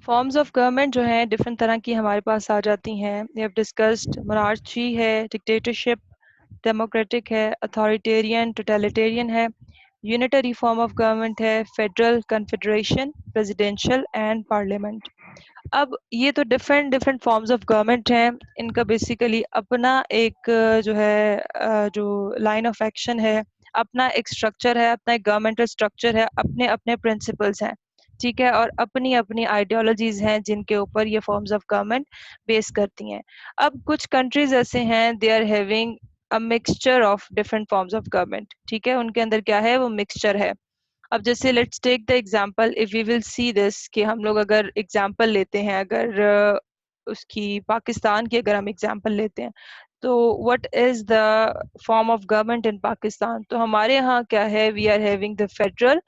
Forms of government जो हैं different तरह की हमारे पास आ जाती हैं। वी हैव डिस्कस्ड मोनार्ची है, डिक्टेटरशिप, डेमोक्रेटिक है, अथॉरिटेरियन, टोटलिटेरियन है, यूनिटरी फॉर्म ऑफ गवर्नमेंट है, federal, confederation, presidential and parliament. अब ये तो different different forms of government हैं। इनका बेसिकली अपना एक जो है जो लाइन ऑफ एक्शन है, अपना एक स्ट्रक्चर है, अपना एक गवर्नमेंटल स्ट्रक्चर है, अपने अपने प्रिंसिपल्स हैं, ठीक है, और अपनी अपनी आइडियोलॉजीज हैं जिनके ऊपर ये फॉर्म्स ऑफ गवर्नमेंट बेस करती हैं। अब कुछ कंट्रीज ऐसे हैं, they are having a mixture of different forms of government, ठीक है, उनके अंदर क्या है, वो मिक्सचर है। अब जैसे let's take the example, if we will see this, कि हम लोग अगर एग्जांपल लेते हैं, अगर उसकी पाकिस्तान की अगर हम एग्जांपल लेते हैं, तो what is the form of government in Pakistan. तो हमारे यहाँ क्या है, we are having the federal,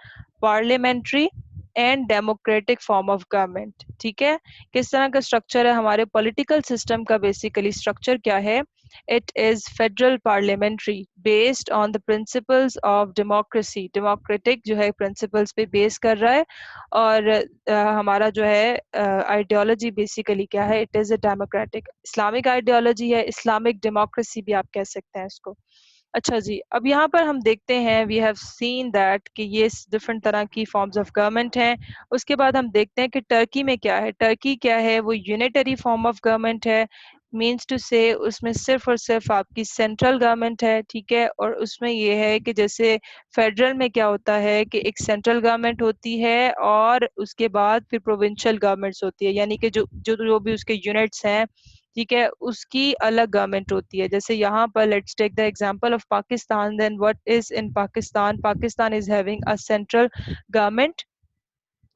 parliamentary and democratic form of government, ठीक है। किस तरह का स्ट्रक्चर है हमारे पॉलिटिकल सिस्टम का, बेसिकली स्ट्रक्चर क्या है, it is federal parliamentary based on the principles of democracy, democratic जो है principles पे base कर रहा है। और हमारा जो है आइडियोलॉजी बेसिकली क्या है, it is a democratic Islamic ideology है, इस्लामिक डेमोक्रेसी भी आप कह सकते हैं इसको। अच्छा जी, अब यहाँ पर हम देखते हैं, वी हैव सीन दैट कि ये डिफरेंट तरह की फॉर्म्स ऑफ गवर्नमेंट हैं। उसके बाद हम देखते हैं कि टर्की में क्या है। टर्की क्या है, वो यूनिटरी फॉर्म ऑफ गवर्नमेंट है, मीन्स टू से उसमें सिर्फ और सिर्फ आपकी सेंट्रल गवर्नमेंट है, ठीक है। और उसमें ये है कि जैसे फेडरल में क्या होता है कि एक सेंट्रल गवर्नमेंट होती है और उसके बाद फिर प्रोविंशियल गवर्नमेंट्स होती है, यानी कि जो जो जो भी उसके यूनिट्स हैं, ठीक है, उसकी अलग गवर्नमेंट होती है। जैसे यहाँ पर let's take the example of Pakistan, then what is in Pakistan, Pakistan is having a central government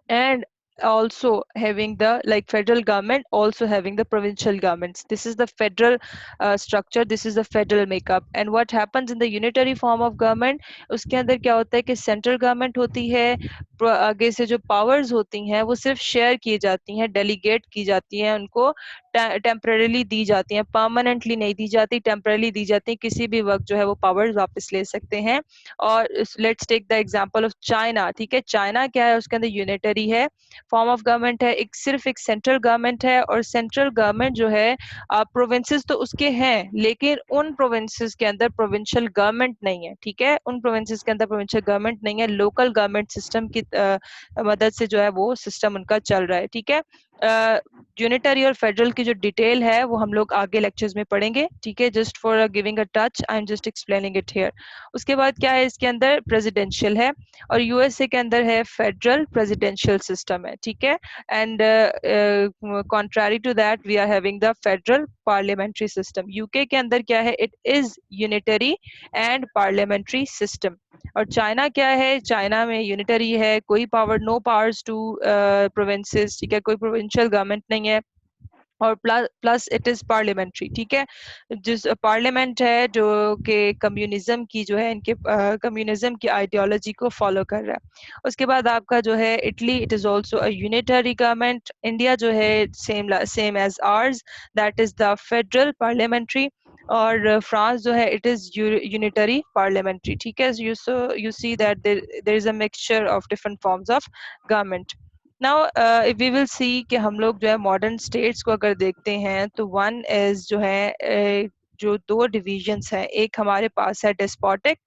and also having the like federal government also having the provincial governments. This is the federal structure, this is the federal makeup. And what happens in the unitary form of government, उसके अंदर क्या होता है कि central government होती है, आगे से जो पावर्स होती हैं वो सिर्फ शेयर की जाती हैं, डेलीगेट की जाती हैं, उनको टेम्पररीली दी जाती हैं, परमानेंटली नहीं दी जाती, टेम्पररीली दी जाती हैं, किसी भी वक्त जो है वो पावर्स वापस ले सकते हैं। और let's take the example of China, ठीक है। चाइना क्या है, उसके अंदर यूनिटरी है, फॉर्म ऑफ गवर्नमेंट है, एक सिर्फ एक सेंट्रल गवर्नमेंट है, और सेंट्रल गवर्नमेंट जो है प्रोविंसेस तो उसके हैं, लेकिन उन प्रोविंसेस के अंदर प्रोविंशियल गवर्नमेंट नहीं है, ठीक है, उन प्रोविंसेस के अंदर प्रोविंशियल गवर्नमेंट नहीं है, लोकल गवर्नमेंट सिस्टम की मदद से जो है वो सिस्टम उनका चल रहा है, ठीक है। यूनिटरी और फेडरल की जो डिटेल है वो हम लोग आगे लेक्चर्स में पढ़ेंगे, ठीक है। Just for giving a touch I am just explaining it here. उसके बाद क्या है, इसके अंदर प्रेसिडेंशियल है, और यूएसए के अंदर है फेडरल प्रेसिडेंशियल सिस्टम है, ठीक है। And contrary to that we are having the federal parliamentary system. UK के अंदर क्या है, it is unitary and parliamentary system. और चाइना क्या है, चाइना में यूनिटरी है, कोई power, no powers to provinces, ठीक है, कोई प्रोविंशियल गवर्नमेंट नहीं है, और प्लस इट इज पार्लियामेंट्री, ठीक है। जिस पार्लियामेंट है जो कि कम्युनिज्म की जो है, इनके कम्युनिज्म की आइडियोलॉजी को फॉलो कर रहा है। उसके बाद आपका जो है Italy, it is also a unitary government. India जो है same as ours, that is the federal parliamentary. और फ्रांस जो है इट इज यूनिटरी पार्लियामेंट्री, ठीक है। You see that there is a mixture of different forms of government. Now if we will see कि हम लोग जो है मॉडर्न स्टेट्स को अगर देखते हैं, तो वन इज जो है जो दो डिविजन्स हैं, एक हमारे पास है डेस्पोटिक,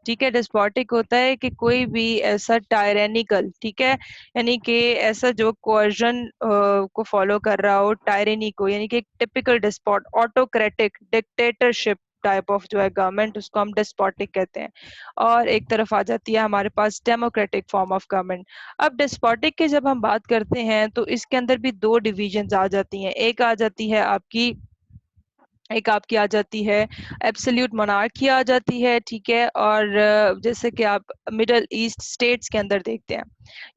ठीक है। डेस्पोटिक होता है कि कोई भी ऐसा टायरेनिकल, ठीक है, यानी कि ऐसा जो कोर्जन को फॉलो कर रहा हो, टायरेनी को, यानी कि एक typical despot, autocratic, dictatorship type of जो है गवर्नमेंट, उसको हम डेस्पोटिक कहते हैं। और एक तरफ आ जाती है हमारे पास डेमोक्रेटिक फॉर्म ऑफ गवर्नमेंट। अब डेस्पोटिक की जब हम बात करते हैं तो इसके अंदर भी दो डिविजन्स आ जाती हैं। एक आ जाती है आपकी, एक आपकी आ जाती है एब्सोल्यूट मोनार्की आ जाती है, ठीक है। और जैसे कि आप मिडल ईस्ट स्टेट्स के अंदर देखते हैं,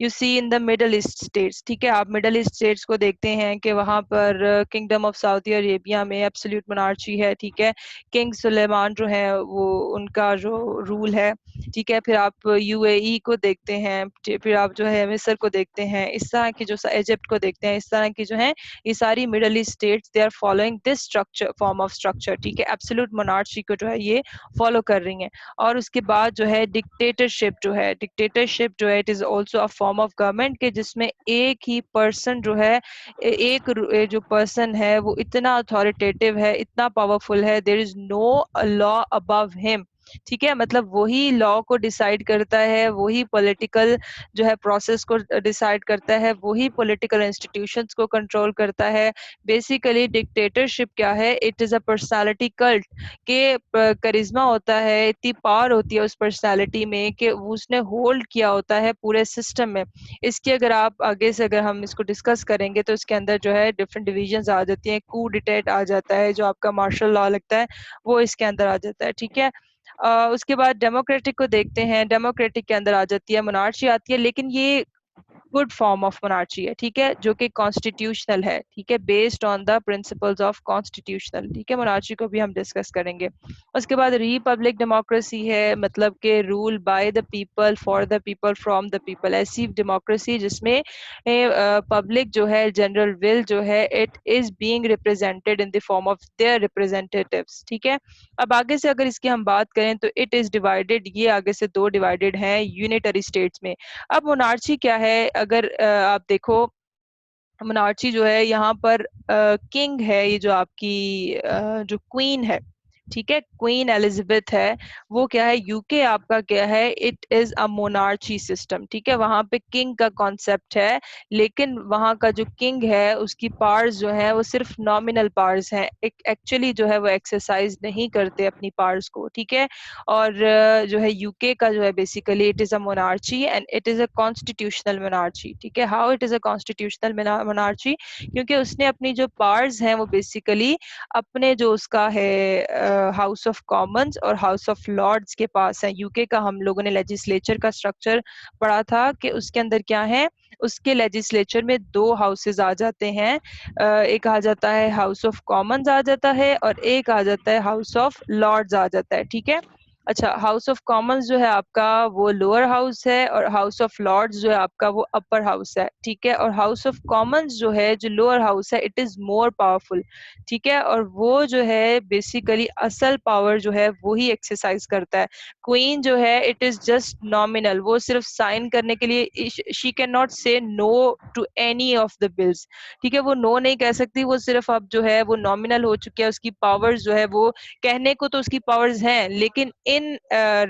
you see in the middle east states, ठीक है, आप मिडल ईस्ट स्टेट्स को देखते हैं कि वहाँ पर किंगडम ऑफ सऊदी अरेबिया में एब्सोल्यूट मोनार्ची है, ठीक है। किंग सुलेमान जो है वो उनका जो रूल है, ठीक है। फिर आप यूएई को देखते हैं, फिर आप जो है मिस्र को देखते हैं, इस तरह की जो इजिप्ट को देखते हैं, इस तरह की जो है ये सारी middle east states, they are following this structure form form of structure, ठीक है, एब्सोल्यूट मोनार्ची को जो है ये फॉलो कर रही हैं। और उसके बाद जो है डिक्टेटरशिप जो है it is also a form of government के जिसमें एक ही पर्सन जो है जो पर्सन है वो इतना अथॉरिटेटिव है, इतना पावरफुल है, there is no law above him, ठीक है, मतलब वही लॉ को डिसाइड करता है, वही पॉलिटिकल जो है प्रोसेस को डिसाइड करता है, वही पॉलिटिकल इंस्टीट्यूशंस को कंट्रोल करता है। बेसिकली डिक्टेटरशिप क्या है, it is a personality cult के करिश्मा होता है, इतनी पावर होती है उस पर्सनालिटी में कि उसने होल्ड किया होता है पूरे सिस्टम में। इसके अगर आप आगे से अगर हम इसको डिस्कस करेंगे तो इसके अंदर जो है डिफरेंट डिविजन्स आ जाती हैं, कू डिटेट आ जाता है, जो आपका मार्शल लॉ लगता है वो इसके अंदर आ जाता है, ठीक है। उसके बाद डेमोक्रेटिक को देखते हैं, डेमोक्रेटिक के अंदर आ जाती है मोनार्ची आती है, लेकिन ये गुड फॉर्म ऑफ मोनार्ची है, ठीक है, जो कि कॉन्स्टिट्यूशनल है, ठीक है, based on the principles of constitutional, ठीक है, मोनार्ची को भी हम डिस्कस करेंगे। उसके बाद रिपब्लिक डेमोक्रेसी है, मतलब के rule by the people for the people from the people, ऐसी डेमोक्रेसी जिसमें पब्लिक जो है जनरल विल जो है it is being represented in the form of their representatives, ठीक है। अब आगे से अगर इसकी हम बात करें तो इट इज डिवाइडेड, ये आगे से दो डिवाइडेड हैं यूनिटरी स्टेट्स में। अब मोनार्ची क्या है, अगर आप देखो मोनार्ची जो है यहाँ पर किंग है, ये जो आपकी जो क्वीन है, ठीक है, क्वीन एलिजाबेथ है, वो क्या है, यूके आपका क्या है, it is a monarchy system, ठीक है, वहां पे किंग का कॉन्सेप्ट है, लेकिन वहां का जो किंग है उसकी पावर्स जो है वो सिर्फ नॉमिनल पावर्स हैं, एक्चुअली जो है वो एक्सरसाइज नहीं करते अपनी पावर्स को, ठीक है। और जो है यूके का जो है basically it is a monarchy and it is a constitutional monarchy, ठीक है। How it is a constitutional monarchy, क्योंकि उसने अपनी जो पावर्स हैं वो बेसिकली अपने जो उसका है हाउस ऑफ कॉमन्स और हाउस ऑफ लॉर्ड्स के पास है। यूके का हम लोगों ने लेजिस्लेचर का स्ट्रक्चर पढ़ा था कि उसके अंदर क्या है, उसके लेजिस्लेचर में दो हाउसेज आ जाते हैं, एक आ जाता है हाउस ऑफ कॉमन्स आ जाता है और एक आ जाता है हाउस ऑफ लॉर्ड्स आ जाता है, ठीक है। अच्छा, हाउस ऑफ कॉमन्स जो है आपका वो लोअर हाउस है और हाउस ऑफ लॉर्ड्स जो है आपका वो अपर हाउस है, ठीक है। और हाउस ऑफ कॉमन्स जो है, जो लोअर हाउस है, इट इज मोर पावरफुल, ठीक है, और वो जो है बेसिकली असल पावर जो है वो ही एक्सरसाइज करता है। क्वीन जो है इट इज जस्ट नॉमिनल, वो सिर्फ साइन करने के लिए, she can not say no to any of the bills, ठीक है, वो नो नहीं कह सकती, वो सिर्फ अब जो है वो नॉमिनल हो चुकी है, उसकी पावर्स जो है वो कहने को तो उसकी पावर्स हैं लेकिन इन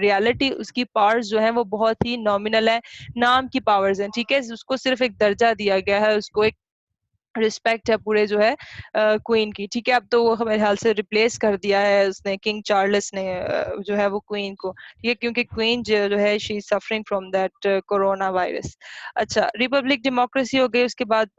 रियलिटी उसकी पावर्स जो है वो बहुत ही नॉमिनल है, नाम की पावर्स हैं, ठीक है, उसको सिर्फ एक दर्जा दिया गया है, उसको एक रिस्पेक्ट है पूरे जो है क्वीन की, ठीक है। अब तो वो मेरे ख्याल से रिप्लेस कर दिया है उसने, किंग चार्ल्स ने जो है वो क्वीन को, ठीक है, क्योंकि क्वीन जो है she is suffering from that corona virus. अच्छा, रिपब्लिक डेमोक्रेसी हो गई, उसके बाद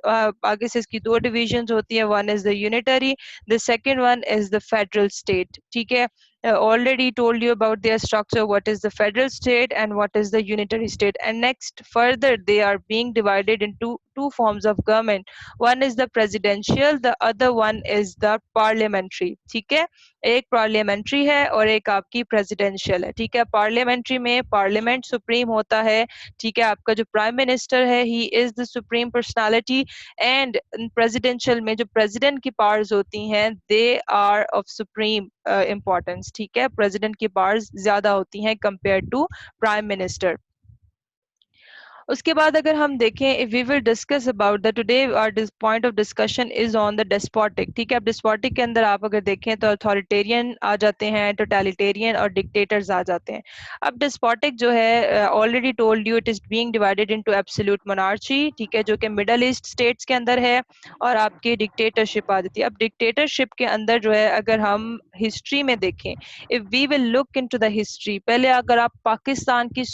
आगे से इसकी दो डिविजन्स होती है, one is the unitary, the second one is the federal state, ठीक है। Already told you about their structure, what is the federal state and what is the unitary state, and next further they are being divided into two forms of government, one is the presidential, the other one is the parliamentary, ठीक है, एक parliamentary है और एक आपकी presidential है, ठीक है। पार्लियामेंट्री में पार्लियामेंट सुप्रीम होता है, ठीक है, आपका जो प्राइम मिनिस्टर है he is the supreme personality, and presidential में जो प्रेसिडेंट की पावर्स होती हैं they are of supreme importance, ठीक है, प्रेसिडेंट की पावर्स ज्यादा होती हैं कंपेयर टू प्राइम मिनिस्टर। उसके बाद अगर हम देखें, if we will discuss about the today our point of discussion is on the despotic, ठीक है। अब डेस्पोटिक के अंदर आप अगर देखें तो अथॉरिटेरियन आ जाते हैं, टोटलिटेरियन और डिक्टेटर्स आ जाते हैं। अब डेस्पोटिक जो है already told you it is being divided into absolute monarchy, ठीक है, जो कि मिडल ईस्ट स्टेट्स के अंदर है, और आपकी डिक्टेटरशिप आ जाती है। अब डिक्टेटरशिप के अंदर जो है अगर हम हिस्ट्री में देखें, if we will look into the history, पहले अगर आप पाकिस्तान की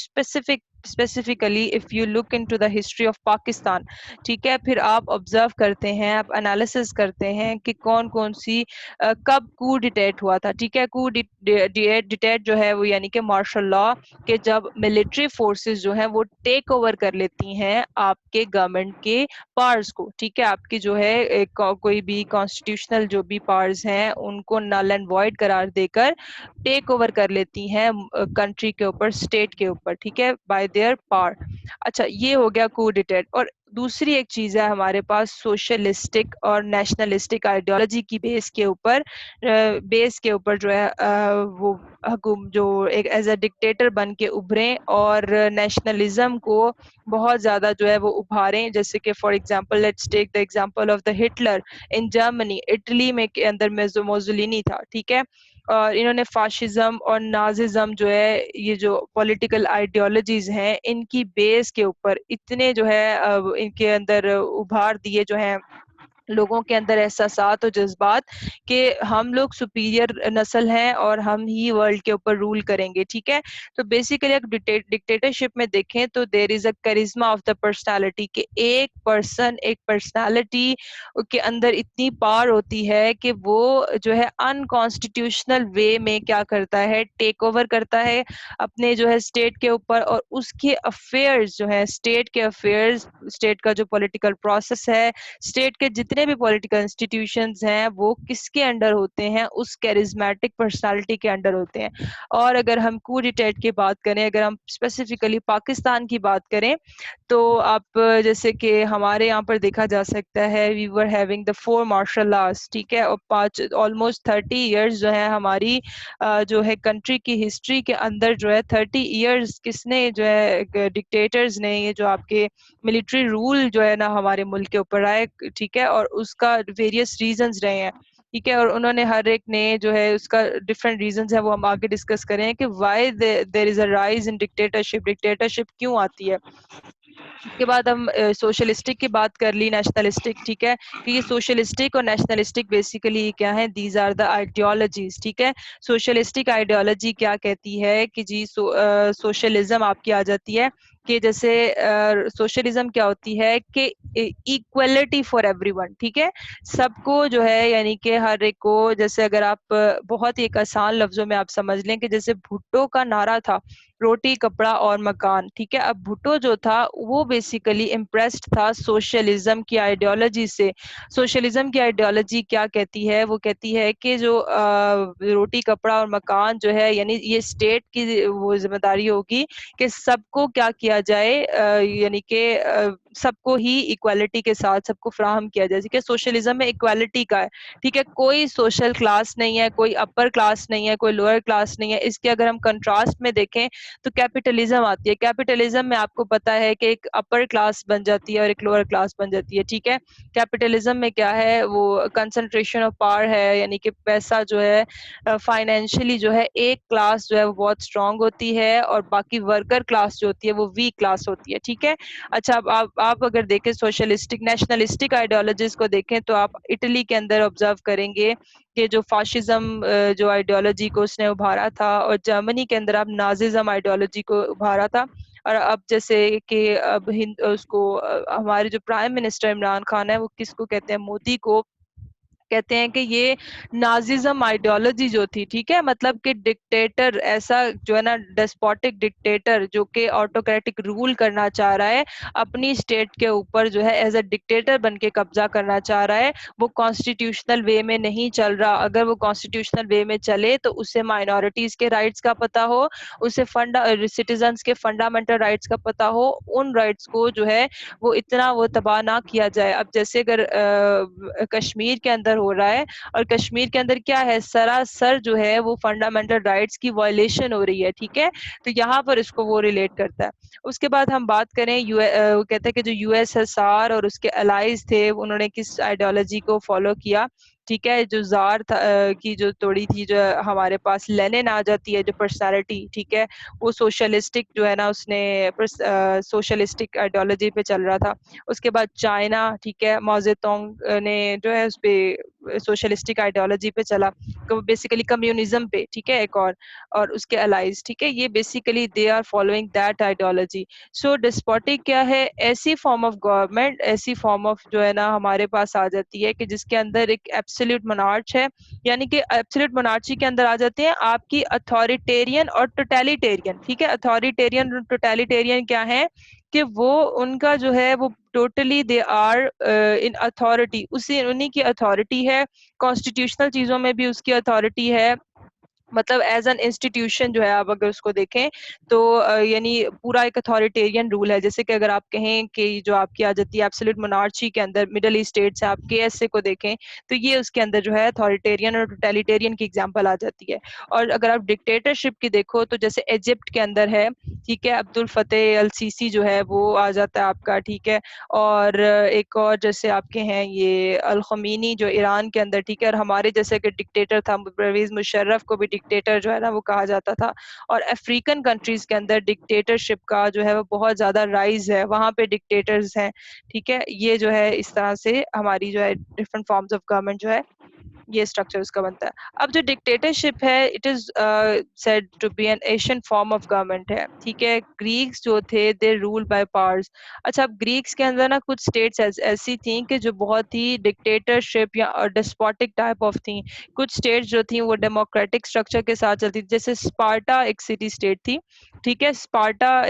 specifically if you look into the history of Pakistan, ठीक है, फिर आप ऑब्जर्व करते हैं, आप एनालिसिस करते हैं कि कौन कौन सी कब कू डिटेट हुआ था, ठीक है। कू डिटेट जो है वो यानी कि मार्शल लॉ के जब मिलिट्री फोर्सेस जो हैं वो टेक ओवर कर लेती हैं आपके गवर्नमेंट के पावर्स को, ठीक है, आपकी जो है कोई भी कॉन्स्टिट्यूशनल जो भी पावर्स हैं उनको नल एंड वॉइड करार देकर टेक ओवर कर लेती हैं कंट्री के ऊपर, स्टेट के ऊपर, ठीक है, बाय देयर पावर। अच्छा, ये हो गया कू डिटेट। और दूसरी एक चीज है हमारे पास सोशलिस्टिक और नेशनलिस्टिक आइडियोलॉजी की बेस के ऊपर जो है वो हुकुम जो एक एज अ डिक्टेटर बन के उभरे और नेशनलिज्म को बहुत ज्यादा जो है वो उभारें। जैसे कि for example let's take the example of the Hitler in Germany. Italy में के अंदर मोजोलिनी था, ठीक है, और इन्होंने फाशिज्म और नाजिज्म जो है, ये जो पॉलिटिकल आइडियोलॉजीज हैं, इनकी बेस के ऊपर इतने जो है इनके अंदर उभार दिए जो हैं लोगों के अंदर एहसासात और जज्बात कि हम लोग सुपीरियर नस्ल हैं और हम ही वर्ल्ड के ऊपर रूल करेंगे, ठीक है। तो बेसिकली एक डिक्टेटरशिप में देखें तो there is a charisma of the personality, कि एक पर्सन, एक पर्सनालिटी के अंदर इतनी पावर होती है कि वो जो है अनकॉन्स्टिट्यूशनल वे में क्या करता है, टेक ओवर करता है अपने जो है स्टेट के ऊपर, और उसके अफेयर्स जो है, स्टेट के अफेयर्स, स्टेट का जो पॉलिटिकल प्रोसेस है, स्टेट के जितने भी पॉलिटिकल इंस्टीट्यूशंस हैं, वो किसके अंडर होते हैं, उस कैरिज्मेटिक पर्सनालिटी के अंडर होते हैं। और अगर हम कू डिटेक्ट की बात करें, अगर हम स्पेसिफिकली पाकिस्तान की बात करें, तो आप जैसे कि हमारे यहाँ पर देखा जा सकता है, we were having the 4 martial laws, ठीक है, और 5 ऑलमोस्ट 30 इयर्स जो है हमारी जो है कंट्री की हिस्ट्री के अंदर जो है 30 इयर्स किसने जो है डिक्टेटर्स ने, ये जो आपके मिलिट्री रूल जो है ना हमारे मुल्क के ऊपर आए, ठीक है, और उसका वेरियस रीजंस रहे हैं, ठीक है, और उन्होंने हर एक ने जो है उसका डिफरेंट रीजंस है, वो हम आगे डिस्कस करें कि why there is a rise in dictatorship, dictatorship क्यों आती है। उसके बाद हम सोशलिस्टिक की बात कर ली, नेशनलिस्टिक, ठीक है, कि ये सोशलिस्टिक और नेशनलिस्टिक बेसिकली क्या है, दीज आर द आइडियोलॉजीज, ठीक है। सोशलिस्टिक आइडियोलॉजी क्या कहती है कि जी सोशलिज्म आपकी आ जाती है कि जैसे सोशलिज्म क्या होती है कि इक्वलिटी फॉर एवरीवन, ठीक है, सबको जो है, यानी कि हर एक को, जैसे अगर आप बहुत ही एक आसान लफ्जों में आप समझ लें कि जैसे भुट्टो का नारा था, रोटी कपड़ा और मकान, ठीक है। अब भुट्टो जो था वो बेसिकली इम्प्रेस्ड था सोशलिज्म की आइडियोलॉजी से। सोशलिज्म की आइडियोलॉजी क्या कहती है, वो कहती है कि जो रोटी कपड़ा और मकान जो है, यानी ये स्टेट की वो जिम्मेदारी होगी कि सबको क्या किया जाए, यानी कि सबको ही इक्वालिटी के साथ सबको फ्राहम किया जाए, ठीक है। सोशलिज्म में इक्वालिटी का है, ठीक है, कोई सोशल क्लास नहीं है, कोई अपर क्लास नहीं है, कोई लोअर क्लास नहीं है। इसके अगर हम कंट्रास्ट में देखें तो कैपिटलिज्म आती है। कैपिटलिज्म में आपको पता है कि एक अपर क्लास बन जाती है और एक लोअर क्लास बन जाती है, ठीक है। कैपिटलिज्म में क्या है, वो कंसंट्रेशन ऑफ पावर है, यानी कि पैसा जो है फाइनेंशियली जो है एक क्लास जो है वो बहुत स्ट्रांग होती है और बाकी वर्कर क्लास जो होती है वो वीक क्लास होती है, ठीक है। अच्छा, अब आप अगर देखें सोशलिस्टिक नेशनलिस्टिक आइडियोलॉजीज को देखें तो आप इटली के अंदर ऑब्जर्व करेंगे कि जो फाशिज्म जो आइडियोलॉजी को उसने उभारा था, और जर्मनी के अंदर आप नाजिज्म आइडियोलॉजी को उभारा था। और अब जैसे कि अब उसको हमारे जो प्राइम मिनिस्टर इमरान खान है, वो किसको कहते हैं, मोदी को कहते हैं कि ये नाजिज्म आइडियोलॉजी जो थी, ठीक है, मतलब कि डिक्टेटर, ऐसा जो है ना डेस्पोटिक डिक्टेटर जो कि ऑटोक्रेटिक रूल करना चाह रहा है अपनी स्टेट के ऊपर, जो है एज अ डिक्टेटर बन के कब्जा करना चाह रहा है, वो कॉन्स्टिट्यूशनल वे में नहीं चल रहा। अगर वो कॉन्स्टिट्यूशनल वे में चले तो उसे माइनॉरिटीज के राइट्स का पता हो, उसे सिटीजन्स के फंडामेंटल राइट्स का पता हो, उन राइट्स को जो है वो इतना वो तबाह ना किया जाए। अब जैसे अगर कश्मीर के अंदर हो रहा है, और कश्मीर के अंदर क्या है, सरासर जो है वो फंडामेंटल राइट्स की वायलेशन हो रही है, ठीक है, तो यहाँ पर इसको वो रिलेट करता है। उसके बाद हम बात करें वो कहते हैं कि जो यूएसएसआर और उसके अलाइज थे, उन्होंने किस आइडियोलॉजी को फॉलो किया, ठीक है, जो जार था की जो तोड़ी थी, जो हमारे पास लेनिन आ जाती है जो पर्सनालिटी, ठीक है, वो सोशलिस्टिक जो है ना उसने सोशलिस्टिक आइडियोलॉजी पे चल रहा था। उसके बाद चाइना, ठीक है, माओजेतोंग ने जो है उस पे सोशलिस्टिक आइडियोलॉजी पे चला, तो बेसिकली कम्युनिज्म पे, ठीक है, एक और उसके अलाइज, ठीक है, ये basically they are following that ideology. So despotic क्या है, ऐसी फॉर्म ऑफ गवर्नमेंट, ऐसी फॉर्म ऑफ जो है ना हमारे पास आ जाती है कि जिसके अंदर एक एब्सोल्यूट मोनार्च है, यानी कि एब्सोल्यूट मोनार्ची के अंदर आ जाते हैं आपकी अथॉरिटेरियन और टोटलिटेरियन, ठीक है। अथॉरिटेरियन और टोटलिटेरियन क्या है कि वो उनका जो है वो totally they are in authority, उसी उन्हीं की अथॉरिटी है, कॉन्स्टिट्यूशनल चीजों में भी उसकी अथॉरिटी है, मतलब एज एन इंस्टीट्यूशन जो है आप अगर उसको देखें तो यानी पूरा एक अथॉरिटेरियन रूल है। जैसे कि अगर आप कहें कि जो आपकी आ जाती है एब्सोल्यूट मोनार्ची के अंदर मिडल ईस्ट स्टेट्स है, आप केएसए को देखें तो ये उसके अंदर जो है अथॉरिटेरियन और टोटलिटेरियन की एग्जांपल आ जाती है। और अगर आप डिक्टेटरशिप की देखो तो जैसे इजिप्ट के अंदर है, ठीक है, अब्दुल फतेह अल सीसी जो है वो आ जाता है आपका, ठीक है। और एक और जैसे आपके हैं ये अल खमीनी जो ईरान के अंदर, ठीक है। और हमारे जैसे कि डिक्टेटर था परवेज मुशर्रफ को भी डिक्टेटर जो है ना वो कहा जाता था। और अफ्रीकन कंट्रीज के अंदर डिक्टेटरशिप का जो है वो बहुत ज्यादा राइज है, वहां पे डिक्टेटर्स हैं, ठीक है। ये जो है इस तरह से हमारी जो है डिफरेंट फॉर्म्स ऑफ गवर्नमेंट जो है ये स्ट्रक्चर उसका बनता है। अब जो डिक्टेटरशिप है it is said to be an Asian form of government है, ठीक है। ग्रीक्स जो थे दे रूल बाय पावर्स। अच्छा, अब ग्रीक्स के अंदर ना कुछ स्टेट्स ऐसी थी कि जो बहुत ही डिक्टेटरशिप या डिस्पोटिक टाइप ऑफ थी। कुछ स्टेट्स जो थी वो डेमोक्रेटिक स्ट्रक्चर के साथ चलती थी। जैसे स्पार्टा एक सिटी स्टेट थी, ठीक है। स्पार्टा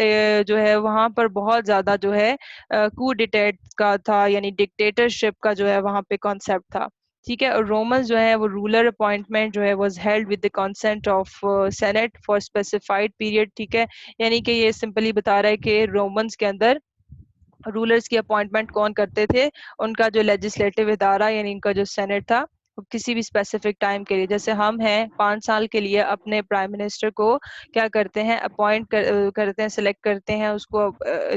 जो है वहां पर बहुत ज्यादा जो है कू डिटेट का था, यानी डिक्टेटरशिप का जो है वहां पे कॉन्सेप्ट था, ठीक है। और रोमन्स जो है वो रूलर अपॉइंटमेंट जो है was held with the consent of senate for specified period, ठीक है। यानी कि ये सिंपली बता रहा है कि रोमन्स के अंदर रूलर्स की अपॉइंटमेंट कौन करते थे, उनका जो लेजिस्लेटिव इदारा यानी इनका जो सेनेट था वो किसी भी स्पेसिफिक टाइम के लिए, जैसे हम हैं 5 साल के लिए अपने प्राइम मिनिस्टर को क्या करते हैं अपॉइंट करते हैं, सिलेक्ट करते हैं उसको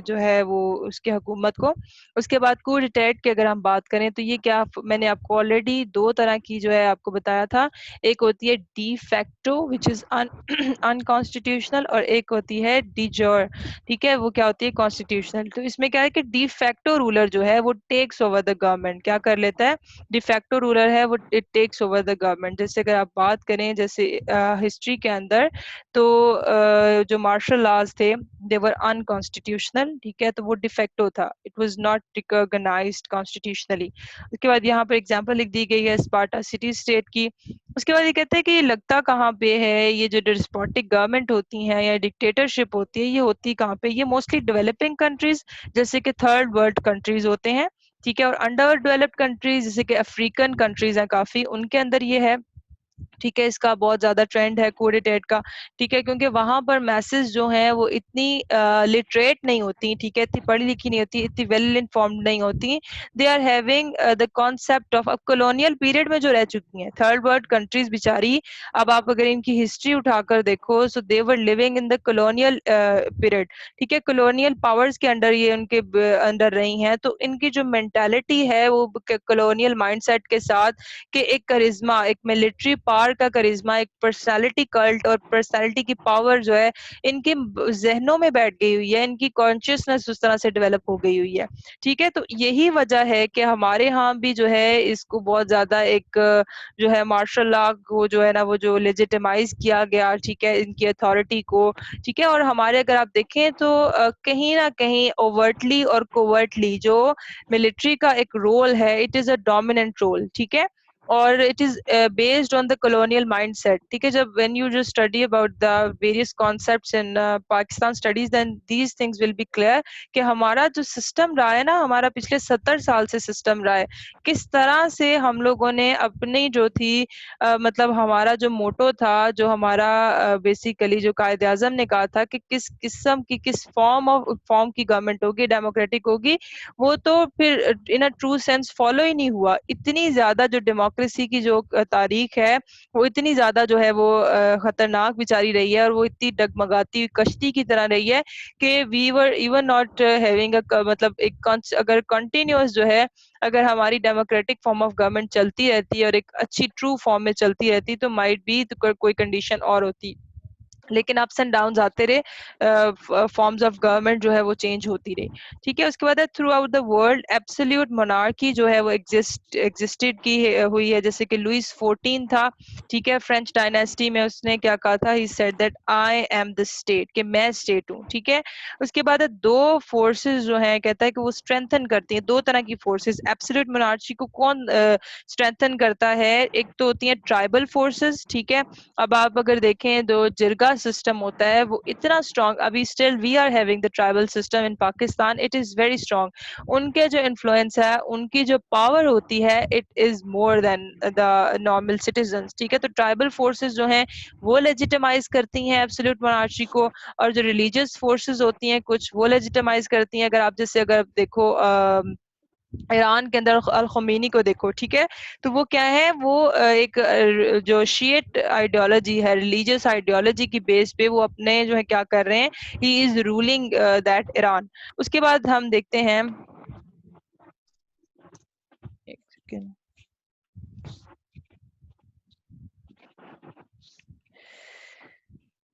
जो है वो उसकी हुकूमत को। उसके बाद कू डिटेट की अगर हम बात करें तो ये क्या, मैंने आपको ऑलरेडी 2 तरह की जो है आपको बताया था। एक होती है de facto which is unconstitutional और एक होती है डी जोर, ठीक है, वो क्या होती है कॉन्स्टिट्यूशनल। तो इसमें क्या है कि डिफैक्टो रूलर जो है वो टेक्स ओवर द गवर्नमेंट, क्या कर लेता है, डिफैक्टो रूलर है वो it takes over the government. जैसे अगर आप बात करें जैसे हिस्ट्री के अंदर तो जो मार्शल लॉज थे दे वर अनकॉन्स्टिट्यूशनल, ठीक है, तो वो डिफेक्टो था, it was not recognised constitutionally. उसके बाद यहाँ पर एग्जांपल लिख दी गई है स्पार्टा सिटी स्टेट की। उसके बाद ये कहते हैं कि ये लगता कहाँ पे है, ये जो डिस्पोटिक गवर्नमेंट होती हैं या डिक्टेटरशिप होती है ये होती कहाँ पे, ये मोस्टली डेवलपिंग कंट्रीज जैसे कि थर्ड वर्ल्ड कंट्रीज होते हैं, ठीक है। और अंडर डेवलप्ड कंट्रीज जैसे कि अफ्रीकन कंट्रीज हैं काफी, उनके अंदर ये है, ठीक है। इसका बहुत ज्यादा ट्रेंड है कोडिटेट का, ठीक है, क्योंकि वहां पर मैसेज जो हैं वो इतनी लिटरेट नहीं होती, ठीक है, इतनी पढ़ी लिखी नहीं होती, इतनी वेल इन्फॉर्म्ड नहीं होती। They are having the concept of, अब कॉलोनियल पीरियड में जो रह चुकी हैं थर्ड वर्ल्ड कंट्रीज बेचारी, अब आप अगर इनकी हिस्ट्री उठाकर देखो so they were living in the colonial period, ठीक है, कॉलोनियल पावर्स के अंडर ये उनके अंडर रही हैं। तो इनकी जो मेंटालिटी है वो कॉलोनियल माइंडसेट के साथ कि एक करिश्मा, एक मिलिट्री पावर का करिश्मा, एक पर्सनालिटी कल्ट और पर्सनालिटी की पावर जो है इनके जहनों में बैठ गई हुई है, इनकी कॉन्शियसनेस उस तरह से डेवलप हो गई हुई है, ठीक है। तो यही वजह है कि हमारे यहाँ भी जो है इसको बहुत ज्यादा एक जो है मार्शल लॉ को जो है ना वो जो लेजिटिमाइज किया गया, ठीक है, इनकी अथॉरिटी को, ठीक है। और हमारे अगर आप देखें तो कहीं ना कहीं ओवर्टली और कोवर्टली जो मिलिट्री का एक रोल है it is a dominant role, ठीक है। और it is based on the colonial mindset, ठीक है। जब when you just study about the various concepts in Pakistan studies then these things will be clear कि हमारा जो सिस्टम रहा है ना, हमारा पिछले 70 साल से सिस्टम रहा है, किस तरह से हम लोगों ने अपनी जो थी मतलब हमारा जो मोटो था, जो हमारा बेसिकली जो कायदे आजम ने कहा था कि किस किस्म की किस फॉर्म की गवर्नमेंट होगी, डेमोक्रेटिक होगी, वो तो फिर इन अ ट्रू सेंस फॉलो ही नहीं हुआ। इतनी ज्यादा जो डेमोक्रेसी की जो तारीख है वो इतनी ज्यादा जो है वो खतरनाक बेचारी रही है और वो इतनी डगमगाती हुई कश्ती की तरह रही है कि we were even not having मतलब एक अगर कंटिन्यूअस जो है अगर हमारी डेमोक्रेटिक फॉर्म ऑफ गवर्नमेंट चलती रहती है और एक अच्छी ट्रू फॉर्म में चलती रहती तो माइट बी तो कोई कंडीशन और होती, लेकिन अप्स एंड डाउन आते रहे, फॉर्म्स ऑफ गवर्नमेंट जो है वो चेंज होती रही, ठीक है। उसके बाद through out the world absolute monarchy जो है वो एग्जिस्टेड की हुई है, जैसे कि लुइस 14 था, ठीक है, फ्रेंच डायनेस्टी में उसने क्या कहा था, he said that I am the state, कि मैं स्टेट हूँ, ठीक है। उसके बाद दो फोर्सेस जो है कहता है कि वो स्ट्रेंथन करती हैं, 2 तरह की फोर्सेस एब्सोल्यूट मोनार्ची को कौन स्ट्रेंथन करता है, एक तो होती है ट्राइबल फोर्सेस, ठीक है। अब आप अगर देखें तो जिरगा सिस्टम होता है वो इतना स्ट्रॉन्ग, अभी still we are having the tribal system in Pakistan, it is very strong. उनके जो इन्फ्लुएंस है, उनकी जो पावर होती है, it is more than the normal citizens, ठीक है। तो ट्राइबल फोर्सेस जो हैं वो लेजिटिमाइज करती हैं एब्सोल्यूट मोनार्ची को, और जो रिलीजियस फोर्सेस होती हैं कुछ, वो लेजिटिमाइज करती हैं। अगर आप जैसे अगर देखो ईरान के अंदर अल ख़ुमैनी को देखो, ठीक है, तो वो क्या है, वो एक जो शियट आइडियोलॉजी है, रिलीजियस आइडियोलॉजी की बेस पे वो अपने जो है क्या कर रहे हैं, he is ruling that Iran. उसके बाद हम देखते हैं, एक सेकेंड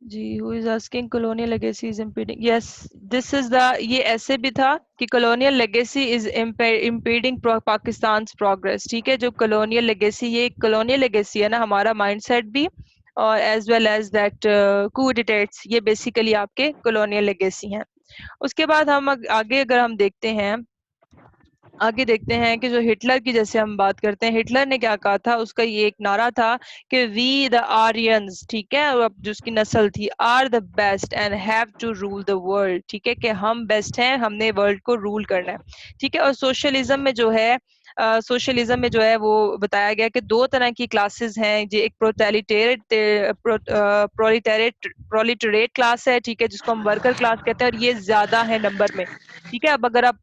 जी, who is asking colonial legacy is impeding, yes, this is the, ये ऐसे भी था कि colonial legacy is impeding Pakistan progress, ठीक है। जो colonial legacy, ये colonial legacy है ना, हमारा mindset भी, और as well as that coup d'etats, ये basically आपके colonial legacy हैं। उसके बाद हम आगे अगर हम देखते हैं, आगे देखते हैं कि जो हिटलर की जैसे हम बात करते हैं, हिटलर ने क्या कहा था, उसका ये एक नारा था कि वी द आर्यंस, ठीक है, और जो उसकी नस्ल थी, are the best and have to rule the world, ठीक है, कि हम बेस्ट हैं, हमने वर्ल्ड को रूल करना है, ठीक है। और सोशलिज्म में जो है, सोशलिज्म में जो है वो बताया गया कि दो तरह की क्लासेस हैं, जो एक प्रोलिटरेट क्लास है, ठीक है, जिसको हम वर्कर क्लास कहते हैं, और ये ज्यादा है नंबर में, ठीक है। अब अगर आप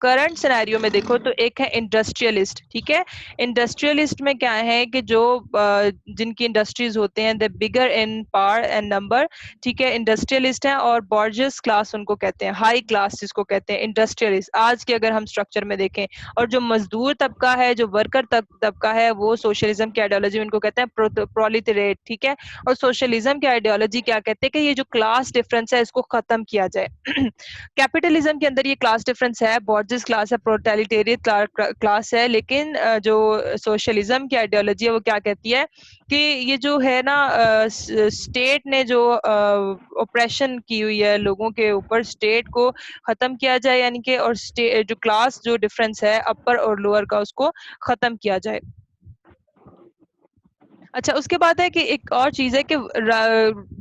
करंट सिनेरियो में देखो तो एक है इंडस्ट्रियलिस्ट, ठीक है। इंडस्ट्रियलिस्ट में क्या है कि जो जिनकी इंडस्ट्रीज होते हैं, the bigger in power and number, ठीक है, इंडस्ट्रियलिस्ट हैं। और बॉर्जस क्लास उनको कहते हैं, हाई क्लास जिसको कहते हैं इंडस्ट्रियलिस्ट, आज के अगर हम स्ट्रक्चर में देखें। और जो मजदूर तबका है, जो वर्कर तबका है, वो सोशलिज्म की आइडियोलॉजी उनको कहते हैं प्रोलिटरेट, ठीक है। और सोशलिज्म की आइडियोलॉजी क्या कहते हैं कि ये जो क्लास डिफरेंस है इसको खत्म किया जाए। कैपिटलिज्म के अंदर ये क्लास डिफरेंस है, बॉर्जस क्लास है, प्रोलेटारियन क्लास है, लेकिन जो सोशलिज्म की आइडियोलॉजी है वो क्या कहती है कि ये जो है ना, स्टेट ने जो ऑपरेशन की हुई है लोगों के ऊपर, स्टेट को खत्म किया जाए, यानी कि, और जो क्लास जो डिफरेंस है अपर और लोअर का, उसको खत्म किया जाए। अच्छा, उसके बाद है कि एक और चीज है कि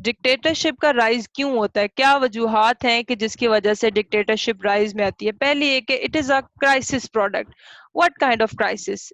डिक्टेटरशिप का राइज क्यों होता है, क्या वजूहात हैं कि जिसकी वजह से डिक्टेटरशिप राइज में आती है। पहली है कि it is a crisis product. What kind of crisis?